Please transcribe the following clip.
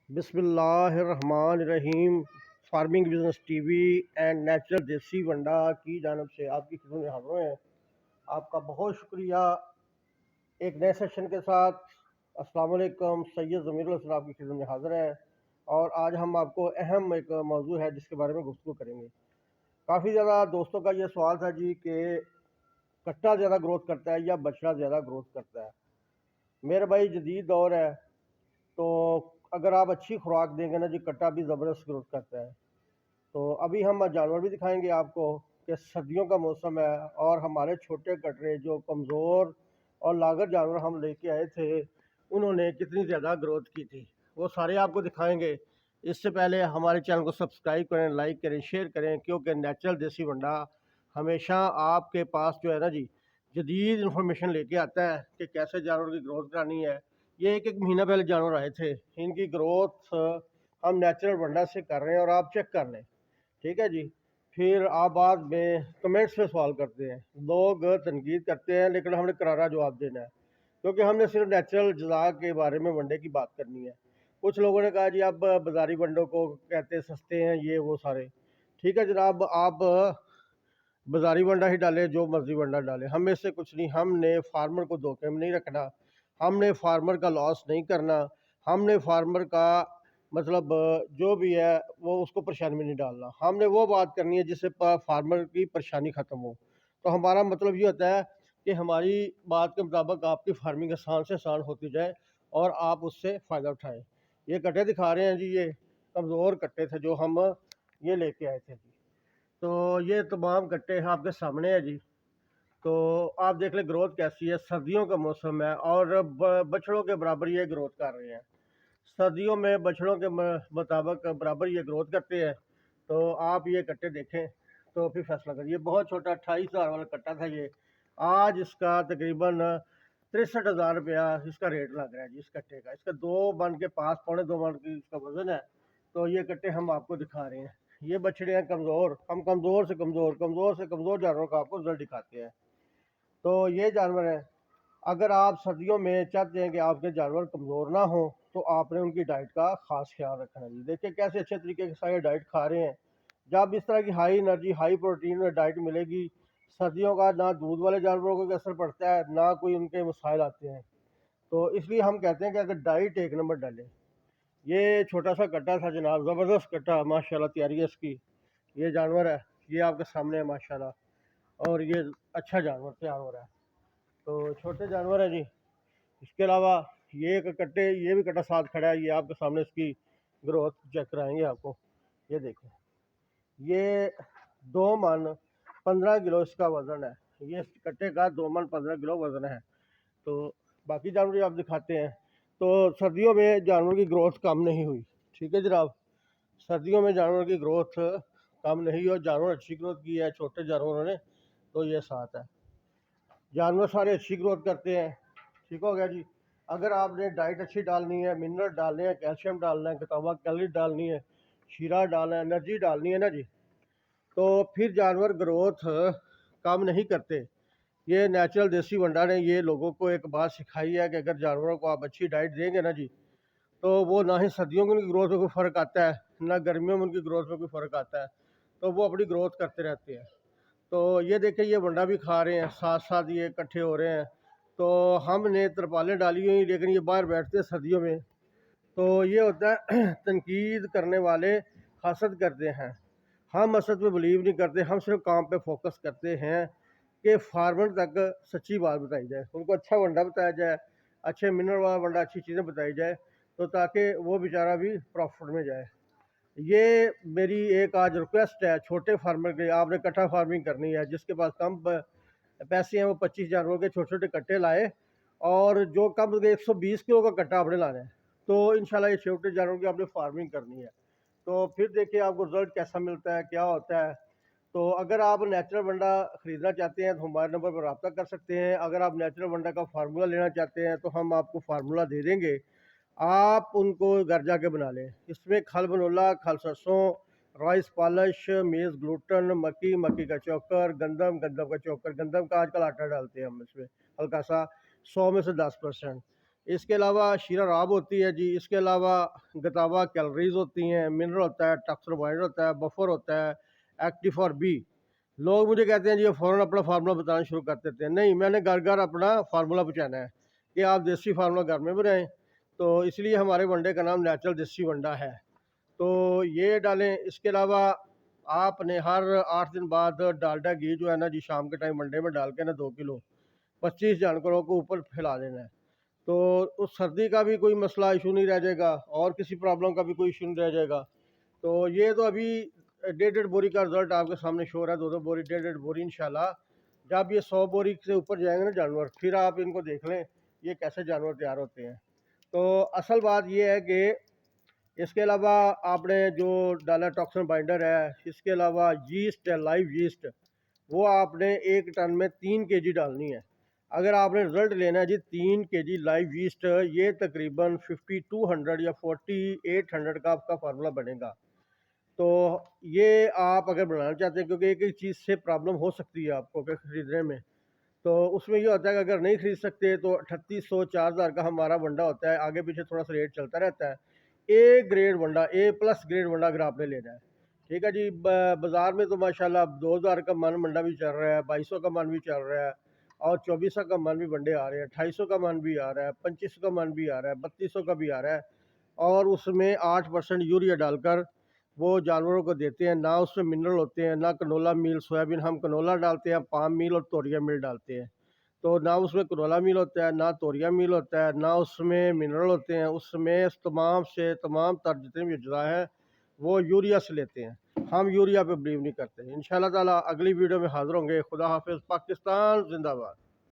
बिस्मिल्लाहिर्रहमानिर्रहीम। Farming business TV and natural देसी वंडा की जानब से आपकी खिदमत में हाजिर हैं। आपका बहुत शुक्रिया। एक नए सेशन के साथ अस्सलाम वालेकुम। सैयद ज़मीरुल हसन आपकी खिदमत में हाजिर है और आज हम आपको अहम एक मौजू है जिसके बारे में गुफ्तगू करेंगे। काफ़ी ज़्यादा दोस्तों का ये सवाल था जी कि कट्टा ज़्यादा ग्रोथ करता है या बछड़ा ज़्यादा ग्रोथ करता है। मेरे भाई जदीद दौर है, तो अगर आप अच्छी खुराक देंगे ना जी, कट्टा भी ज़बरदस्त ग्रोथ करता है। तो अभी हम जानवर भी दिखाएंगे आपको कि सर्दियों का मौसम है और हमारे छोटे कटरे जो कमज़ोर और लागत जानवर हम लेके आए थे, उन्होंने कितनी ज़्यादा ग्रोथ की थी, वो सारे आपको दिखाएंगे। इससे पहले हमारे चैनल को सब्सक्राइब करें, लाइक करें, शेयर करें, क्योंकि नेचुरल देसी वंडा हमेशा आपके पास जो है ना जी, जदीद इंफॉर्मेशन लेके आता है कि कैसे जानवर की ग्रोथ करानी है। ये एक एक महीना पहले जानवर आए थे, इनकी ग्रोथ हम नेचुरल वंडा से कर रहे हैं और आप चेक कर लें, ठीक है जी। फिर आप बाद में कमेंट्स पे सवाल करते हैं, लोग तनकीद करते हैं, लेकिन हमने करारा जवाब देना है, क्योंकि हमने सिर्फ नेचुरल जज़ा के बारे में वनडे की बात करनी है। कुछ लोगों ने कहा जी आप बाज़ारी वनडों को कहते सस्ते हैं, ये वो सारे। ठीक है जनाब, आप बाज़ारी वंडा ही डालें, जो मर्ज़ी वंडा डालें, हमें से कुछ नहीं। हमने फार्मर को धोखे में नहीं रखना, हमने फार्मर का लॉस नहीं करना, हमने फार्मर का मतलब जो भी है वो उसको परेशानी में नहीं डालना। हमने वो बात करनी है जिससे फार्मर की परेशानी ख़त्म हो। तो हमारा मतलब ये होता है कि हमारी बात के मुताबिक आपकी फार्मिंग आसान से आसान होती जाए और आप उससे फ़ायदा उठाएं। ये कट्टे दिखा रहे हैं जी, ये कमज़ोर कट्टे थे जो हम ये लेके आए थे जी। तो ये तमाम कट्टे आपके सामने है जी। तो आप देख लें ग्रोथ कैसी है। सर्दियों का मौसम है और बछड़ों के बराबर ये ग्रोथ कर रहे हैं। सर्दियों में बछड़ों के मुताबिक बराबर ये ग्रोथ करते हैं। तो आप ये कट्टे देखें तो फिर फैसला करिए। ये बहुत छोटा 28,000 वाला कट्टा था ये, आज इसका तकरीबन 63,000 रुपया इसका रेट लग रहा है जी इस कट्टे का। इसका 2 मन के पास, पौने 2 मन की इसका वजन है। तो ये कट्टे हम आपको दिखा रहे हैं। ये बछड़े हैं कमज़ोर, हम कमज़ोर से कमज़ोर जानवरों का आपको रिजल्ट दिखाते हैं। तो ये जानवर है, अगर आप सर्दियों में चाहते हैं कि आपके जानवर कमज़ोर ना हो तो आपने उनकी डाइट का ख़ास ख्याल रखना है जी। देखिए कैसे अच्छे तरीके के सारे डाइट खा रहे हैं। जब इस तरह की high energy, high protein diet मिलेगी, सर्दियों का ना दूध वाले जानवरों को असर पड़ता है, ना कोई उनके मसाइल आते हैं। तो इसलिए हम कहते हैं कि अगर डाइट एक नंबर डालें। ये छोटा सा कट्टा था जनाब, ज़बरदस्त कट्टा, माशाल्लाह तैयारी है इसकी। ये जानवर है, ये आपके सामने है माशाल्लाह, और ये अच्छा जानवर तैयार हो रहा है। तो छोटे जानवर है जी। इसके अलावा ये भी कट्टा साथ खड़ा है, ये आपके सामने इसकी ग्रोथ चेक कराएंगे आपको। ये देखें, ये 2 मन 15 किलो इसका वज़न है। ये इस कट्टे का 2 मन 15 किलो वज़न है। तो बाकी जानवर आप दिखाते हैं। तो सर्दियों में जानवर की ग्रोथ कम नहीं हुई, ठीक है जनाब। सर्दियों में जानवर की ग्रोथ कम नहीं हुई और जानवर अच्छी ग्रोथ की है छोटे जानवरों ने। तो ये साथ है, जानवर सारे अच्छी ग्रोथ करते हैं। ठीक हो गया जी। अगर आपने डाइट अच्छी डालनी है, मिनरल डालने हैं, कैल्शियम डालना है, कतावा कैलोरी डालनी है, शीरा डालना है, एनर्जी डालनी है ना जी, तो फिर जानवर ग्रोथ कम नहीं करते। ये नेचुरल देसी वंडा ने ये लोगों को एक बात सिखाई है कि अगर जानवरों को आप अच्छी डाइट देंगे ना जी, तो वो ना ही सर्दियों में उनकी ग्रोथ में कोई फ़र्क आता है, ना गर्मियों में उनकी ग्रोथ में कोई फ़र्क आता है। तो वो अपनी ग्रोथ करते रहते हैं। तो ये देखें, ये वंडा भी खा रहे हैं, साथ साथ ये इकट्ठे हो रहे हैं। तो हमने तरपालें डाली हुई, लेकिन ये बाहर बैठते हैं सर्दियों में। तो ये होता है तनकीद करने वाले हसद करते हैं, हम हसद पे बिलीव नहीं करते। हम सिर्फ काम पे फोकस करते हैं कि फार्मर तक सच्ची बात बताई जाए, उनको अच्छा वंडा बताया जाए, अच्छे मिनरल वाला वंडा, अच्छी चीज़ें बताई जाए, तो ताकि वो बेचारा भी प्रॉफिट में जाए। ये मेरी एक आज रिक्वेस्ट है छोटे फार्मर के। आपने कट्टा फार्मिंग करनी है, जिसके पास कम पैसे हैं वो 25 जानवरों के छोटे छोटे कट्टे लाए, और जो कम 120 किलो का कट्टा आपने लाना है। तो इंशाल्लाह ये छोटे जानवरों की आपने फार्मिंग करनी है। तो फिर देखिए आपको रिजल्ट कैसा मिलता है, क्या होता है। तो अगर आप नेचुरल वंडा ख़रीदना चाहते हैं तो हमारे नंबर पर रब्ता कर सकते हैं। अगर आप नेचुरल वंडा का फार्मूला लेना चाहते हैं तो हम आपको फार्मूला दे देंगे, आप उनको घर जाके बना लें। इसमें खल बनोला, खल सरसों, राइस पॉलिश, मेज़ ग्लूटन, मक्की का चोकर, गंदम का चोकर, गंदम का आजकल आटा डालते हैं हम इसमें हल्का सा, 100 में से 10%। اس کے علاوہ شیرہ راب ہوتی ہے جی، اس کے علاوہ گتاوا کیلریز ہوتی ہیں، منرل ہوتا ہے، ٹاکسر بائنڈر ہوتا ہے، بفر ہوتا ہے، ایکٹیو فار بی۔ لوگ مجھے کہتے ہیں جی فوراً اپنا فارمولہ بتانا شروع کر دیتے ہیں، نہیں، میں نے گھر گھر اپنا فارمولہ پہنچانا ہے کہ آپ دیسی فارمولہ گھر میں بنائیں، تو اس لیے ہمارے ونڈے کا نام نیچرل دیسی ونڈا ہے، تو یہ ڈالیں۔ اس کے علاوہ آپ نے ہر 8 دن بعد ڈالڈا گھی جو ہے نا جی شام کے ٹائم ونڈے میں ڈال کے نا 2 کلو 25 جانوروں کو اوپر پھیلا دینا ہے، تو اس سردی کا بھی کوئی مسئلہ ایشو نہیں رہ جائے گا اور کسی پرابلم کا بھی کوئی ایشو نہیں رہ جائے گا۔ تو یہ تو ابھی 1.5 بوری کا رزلٹ آپ کے سامنے شو رہا ہے، 2 بوری 1.5 بوری انشاءاللہ جب یہ 100 بوری سے اوپر جائیں گے نا جانور، پھر آپ ان کو دیکھ لیں یہ کیسے جانور تیار ہوتے ہیں۔ تو اصل بات یہ ہے کہ اس کے علاوہ آپ نے جو ڈالا ٹاکسن بائنڈر ہے، اس کے علاوہ یسٹ ہے، لائیو یسٹ، وہ آپ نے 1 ٹن میں 3 کے جی ڈالنی ہے۔ اگر آپ نے رزلٹ لینا ہے جی 3 کے جی لائیو یسٹ، یہ تقریباً 5200 یا 4800 کا آپ کا فارمولہ بنے گا۔ تو یہ آپ اگر بنانا چاہتے ہیں، کیونکہ ایک ایک چیز سے پرابلم ہو سکتی ہے آپ کو کہ خریدنے میں، تو اس میں یہ ہوتا ہے کہ اگر نہیں خرید سکتے تو 3800 4000 کا ہمارا ونڈا ہوتا ہے، آگے پیچھے تھوڑا سا ریٹ چلتا رہتا ہے۔ اے گریڈ ونڈا، اے پلس گریڈ ونڈا اگر آپ نے لینا ہے، ٹھیک ہے جی۔ بازار میں تو ماشاءاللہ 2000 کا من ونڈا بھی چل رہا ہے، 2200 کا من بھی چل رہا ہے، اور 2400 کا من بھی ونڈے آ رہے ہیں، 2800 کا من بھی آ رہا ہے، 2500 کا من بھی آ رہا ہے، 3200 کا بھی آ رہا ہے، اور اس میں 8% یوریا ڈال کر وہ جانوروں کو دیتے ہیں۔ نہ اس میں منرل ہوتے ہیں، نہ کنولا میل، سویابین ہم کنولا ڈالتے ہیں، پام میل اور توریا میل ڈالتے ہیں، تو نہ اس میں کنولا میل ہوتا ہے، نہ توریا میل ہوتا ہے، نہ اس میں منرل ہوتے ہیں، اس میں تمام تر جتنے بھی اجزاء ہیں وہ یوریا سے لیتے ہیں۔ ہم یوریا پہ بلیو نہیں کرتے۔ انشاءاللہ تعالیٰ اگلی ویڈیو میں حاضر ہوں گے۔ خدا حافظ۔ پاکستان زندہ باد۔